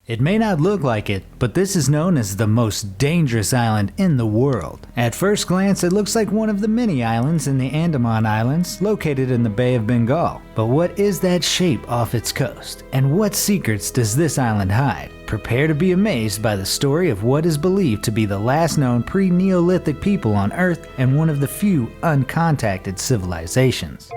It may not look like it, but this is known as the most dangerous island in the world. At first glance, it looks like one of the many islands in the Andaman Islands, located in the Bay of Bengal. But what is that shape off its coast? And what secrets does this island hide? Prepare to be amazed by the story of what is believed to be the last known pre-Neolithic people on Earth and one of the few uncontacted civilizations.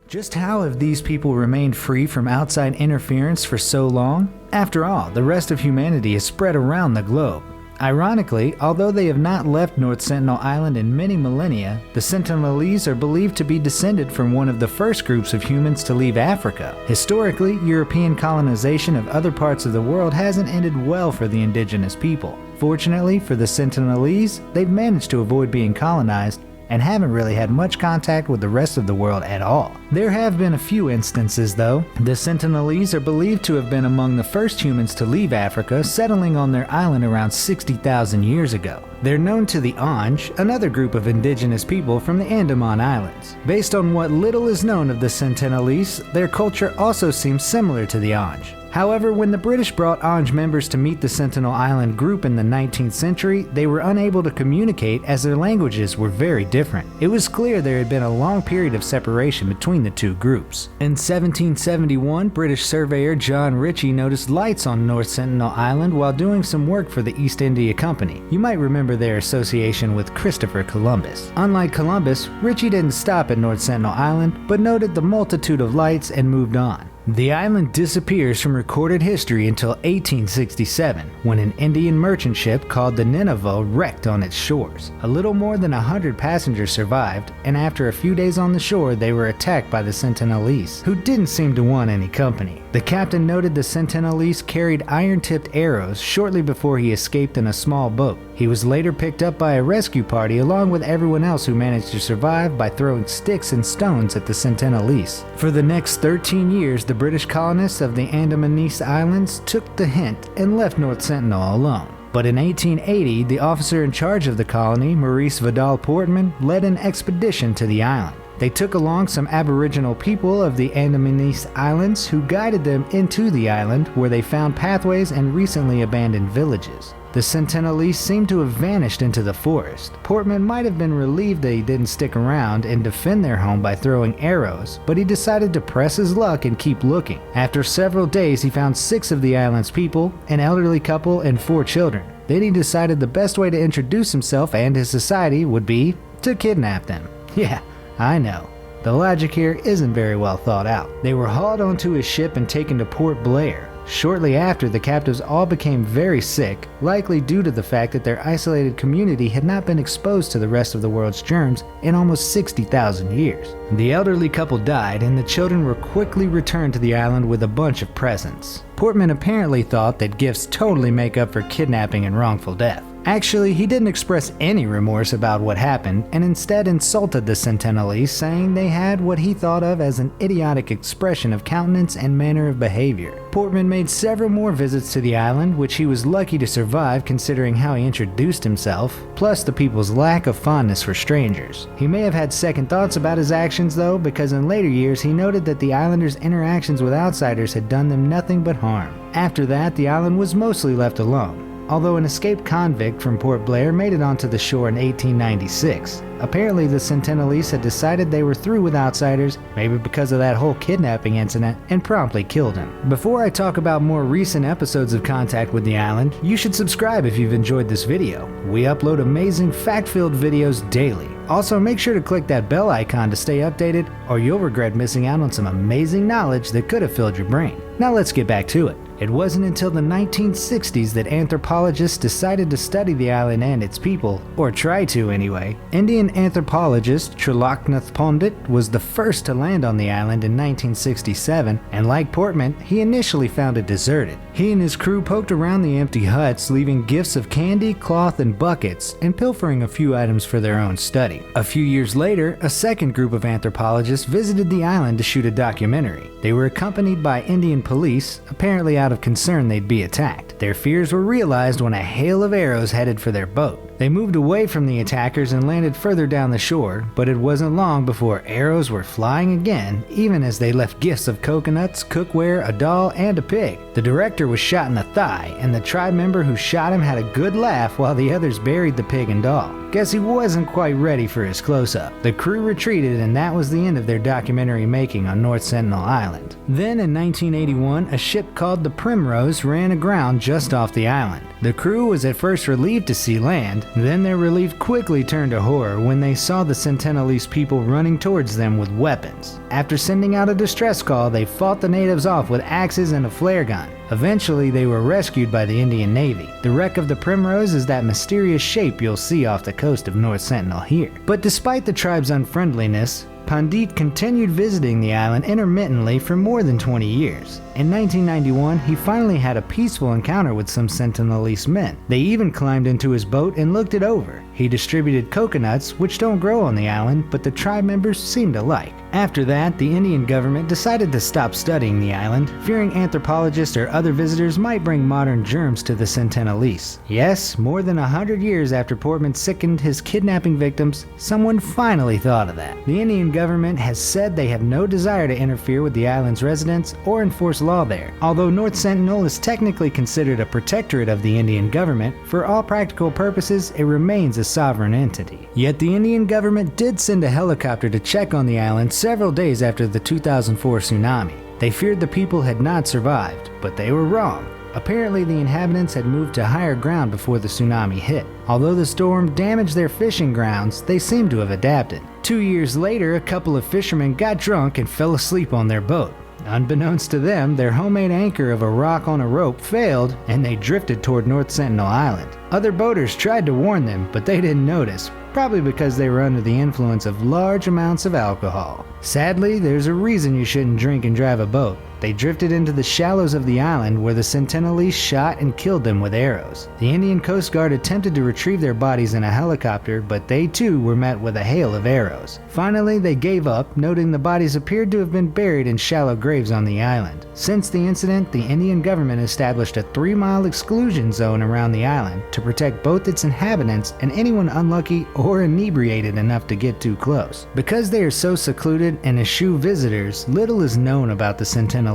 Just how have these people remained free from outside interference for so long? After all, the rest of humanity is spread around the globe. Ironically, although they have not left North Sentinel Island in many millennia, the Sentinelese are believed to be descended from one of the first groups of humans to leave Africa. Historically, European colonization of other parts of the world hasn't ended well for the indigenous people. Fortunately for the Sentinelese, they've managed to avoid being colonized and haven't really had much contact with the rest of the world at all. There have been a few instances though. The Sentinelese are believed to have been among the first humans to leave Africa, settling on their island around 60,000 years ago. They're known to the Anj, another group of indigenous people from the Andaman Islands. Based on what little is known of the Sentinelese, their culture also seems similar to the Anj. However, when the British brought Anj members to meet the Sentinel Island group in the 19th century, they were unable to communicate as their languages were very different. It was clear there had been a long period of separation between the two groups. In 1771, British surveyor John Ritchie noticed lights on North Sentinel Island while doing some work for the East India Company. You might remember their association with Christopher Columbus. Unlike Columbus, Ritchie didn't stop at North Sentinel Island, but noted the multitude of lights and moved on. The island disappears from recorded history until 1867, when an Indian merchant ship called the Nineveh wrecked on its shores. A little more than 100 passengers survived, and after a few days on the shore, they were attacked by the Sentinelese, who didn't seem to want any company. The captain noted the Sentinelese carried iron-tipped arrows shortly before he escaped in a small boat. He was later picked up by a rescue party along with everyone else who managed to survive by throwing sticks and stones at the Sentinelese. For the next 13 years, the British colonists of the Andamanese Islands took the hint and left North Sentinel alone. But in 1880, the officer in charge of the colony, Maurice Vidal Portman, led an expedition to the island. They took along some Aboriginal people of the Andamanese Islands who guided them into the island, where they found pathways and recently abandoned villages. The Sentinelese seemed to have vanished into the forest. Portman might have been relieved that he didn't stick around and defend their home by throwing arrows, but he decided to press his luck and keep looking. After several days, he found 6 of the island's people, an elderly couple, and 4 children. Then he decided the best way to introduce himself and his society would be to kidnap them. Yeah, I know. The logic here isn't very well thought out. They were hauled onto his ship and taken to Port Blair. Shortly after, the captives all became very sick, likely due to the fact that their isolated community had not been exposed to the rest of the world's germs in almost 60,000 years. The elderly couple died, and the children were quickly returned to the island with a bunch of presents. Portman apparently thought that gifts totally make up for kidnapping and wrongful death. Actually, he didn't express any remorse about what happened and instead insulted the Sentinelese, saying they had what he thought of as an idiotic expression of countenance and manner of behavior. Portman made several more visits to the island, which he was lucky to survive considering how he introduced himself, plus the people's lack of fondness for strangers. He may have had second thoughts about his actions though, because in later years he noted that the islanders' interactions with outsiders had done them nothing but harm. After that, the island was mostly left alone. Although an escaped convict from Port Blair made it onto the shore in 1896. Apparently the Sentinelese had decided they were through with outsiders, maybe because of that whole kidnapping incident, and promptly killed him. Before I talk about more recent episodes of Contact with the Island, you should subscribe if you've enjoyed this video. We upload amazing fact-filled videos daily. Also, make sure to click that bell icon to stay updated, or you'll regret missing out on some amazing knowledge that could have filled your brain. Now let's get back to it. It wasn't until the 1960s that anthropologists decided to study the island and its people, or try to anyway. Indian anthropologist Triloknath Pandit was the first to land on the island in 1967, and like Portman, he initially found it deserted. He and his crew poked around the empty huts, leaving gifts of candy, cloth, and buckets, and pilfering a few items for their own study. A few years later, a second group of anthropologists visited the island to shoot a documentary. They were accompanied by Indian police, apparently out of concern they'd be attacked. Their fears were realized when a hail of arrows headed for their boat. They moved away from the attackers and landed further down the shore, but it wasn't long before arrows were flying again, even as they left gifts of coconuts, cookware, a doll, and a pig. The director was shot in the thigh, and the tribe member who shot him had a good laugh while the others buried the pig and doll. Guess he wasn't quite ready for his close-up. The crew retreated, and that was the end of their documentary making on North Sentinel Island. Then in 1981, a ship called the Primrose ran aground just off the island. The crew was at first relieved to see land, then their relief quickly turned to horror when they saw the Sentinelese people running towards them with weapons. After sending out a distress call, they fought the natives off with axes and a flare gun. Eventually, they were rescued by the Indian Navy. The wreck of the Primrose is that mysterious shape you'll see off the coast of North Sentinel here. But despite the tribe's unfriendliness, Pandit continued visiting the island intermittently for more than 20 years. In 1991, he finally had a peaceful encounter with some Sentinelese men. They even climbed into his boat and looked it over. He distributed coconuts, which don't grow on the island, but the tribe members seemed to like. After that, the Indian government decided to stop studying the island, fearing anthropologists or other visitors might bring modern germs to the Sentinelese. Yes, more than 100 years after Portman sickened his kidnapping victims, someone finally thought of that. The Indian government has said they have no desire to interfere with the island's residents or enforce law there. Although North Sentinel is technically considered a protectorate of the Indian government, for all practical purposes it remains a sovereign entity. Yet the Indian government did send a helicopter to check on the island several days after the 2004 tsunami. They feared the people had not survived, but they were wrong. Apparently the inhabitants had moved to higher ground before the tsunami hit. Although the storm damaged their fishing grounds, they seemed to have adapted. 2 years later, a couple of fishermen got drunk and fell asleep on their boat. Unbeknownst to them, their homemade anchor of a rock on a rope failed, and they drifted toward North Sentinel Island. Other boaters tried to warn them, but they didn't notice, probably because they were under the influence of large amounts of alcohol. Sadly, there's a reason you shouldn't drink and drive a boat. They drifted into the shallows of the island where the Sentinelese shot and killed them with arrows. The Indian Coast Guard attempted to retrieve their bodies in a helicopter, but they too were met with a hail of arrows. Finally, they gave up, noting the bodies appeared to have been buried in shallow graves on the island. Since the incident, the Indian government established a 3-mile exclusion zone around the island to protect both its inhabitants and anyone unlucky or inebriated enough to get too close. Because they are so secluded and eschew visitors, little is known about the Sentinelese.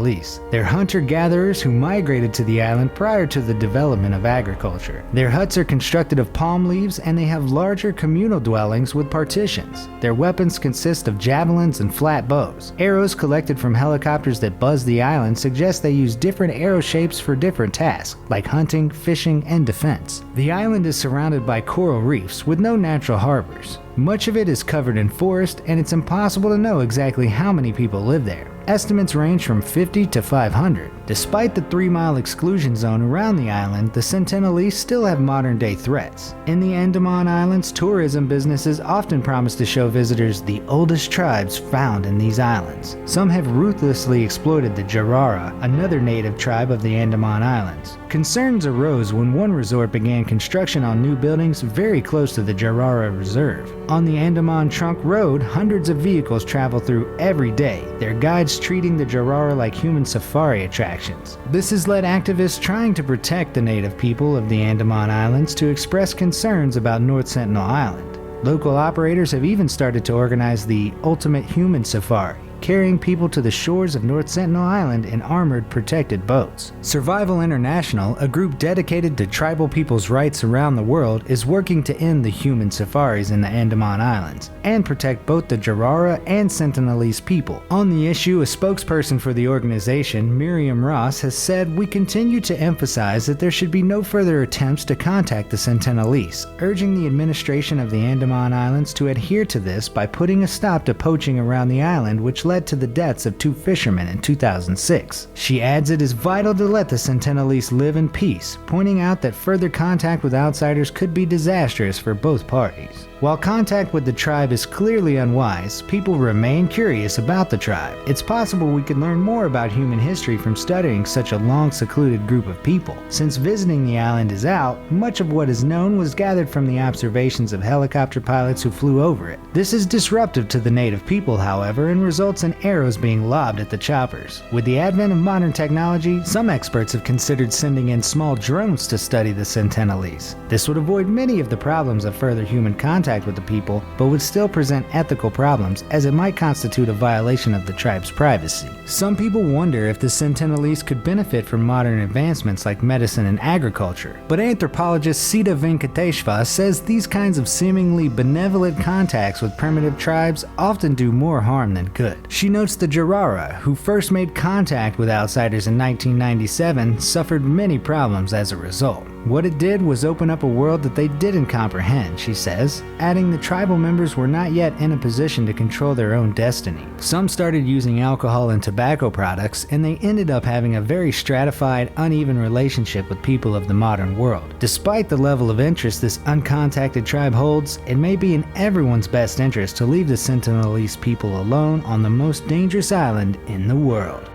They're hunter-gatherers who migrated to the island prior to the development of agriculture. Their huts are constructed of palm leaves and they have larger communal dwellings with partitions. Their weapons consist of javelins and flat bows. Arrows collected from helicopters that buzz the island suggest they use different arrow shapes for different tasks, like hunting, fishing, and defense. The island is surrounded by coral reefs with no natural harbors. Much of it is covered in forest, and it's impossible to know exactly how many people live there. Estimates range from 50 to 500. Despite the 3-mile exclusion zone around the island, the Sentinelese still have modern-day threats. In the Andaman Islands, tourism businesses often promise to show visitors the oldest tribes found in these islands. Some have ruthlessly exploited the Jarara, another native tribe of the Andaman Islands. Concerns arose when one resort began construction on new buildings very close to the Jarara Reserve. On the Andaman Trunk Road, hundreds of vehicles travel through every day, their guides treating the Jarara like human safari attractions. This has led activists trying to protect the native people of the Andaman Islands to express concerns about North Sentinel Island. Local operators have even started to organize the Ultimate Human Safari, carrying people to the shores of North Sentinel Island in armored, protected boats. Survival International, a group dedicated to tribal people's rights around the world, is working to end the human safaris in the Andaman Islands and protect both the Jarara and Sentinelese people. On the issue, a spokesperson for the organization, Miriam Ross, has said, "We continue to emphasize that there should be no further attempts to contact the Sentinelese, urging the administration of the Andaman Islands to adhere to this by putting a stop to poaching around the island, which led to the deaths of 2 fishermen in 2006. She adds it is vital to let the Sentinelese live in peace, pointing out that further contact with outsiders could be disastrous for both parties. While contact with the tribe is clearly unwise, people remain curious about the tribe. It's possible we could learn more about human history from studying such a long secluded group of people. Since visiting the island is out, much of what is known was gathered from the observations of helicopter pilots who flew over it. This is disruptive to the native people, however, and results in arrows being lobbed at the choppers. With the advent of modern technology, some experts have considered sending in small drones to study the Sentinelese. This would avoid many of the problems of further human contact with the people, but would still present ethical problems as it might constitute a violation of the tribe's privacy. Some people wonder if the Sentinelese could benefit from modern advancements like medicine and agriculture, but anthropologist Sita Venkateshwar says these kinds of seemingly benevolent contacts with primitive tribes often do more harm than good. She notes the Jarara, who first made contact with outsiders in 1997, suffered many problems as a result. What it did was open up a world that they didn't comprehend, she says, adding the tribal members were not yet in a position to control their own destiny. Some started using alcohol and tobacco products, and they ended up having a very stratified, uneven relationship with people of the modern world. Despite the level of interest this uncontacted tribe holds, it may be in everyone's best interest to leave the Sentinelese people alone on the most dangerous island in the world.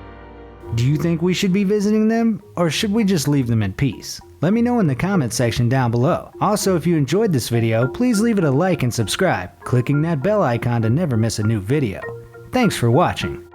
Do you think we should be visiting them, or should we just leave them in peace? Let me know in the comment section down below. Also, if you enjoyed this video, please leave it a like and subscribe, clicking that bell icon to never miss a new video. Thanks for watching.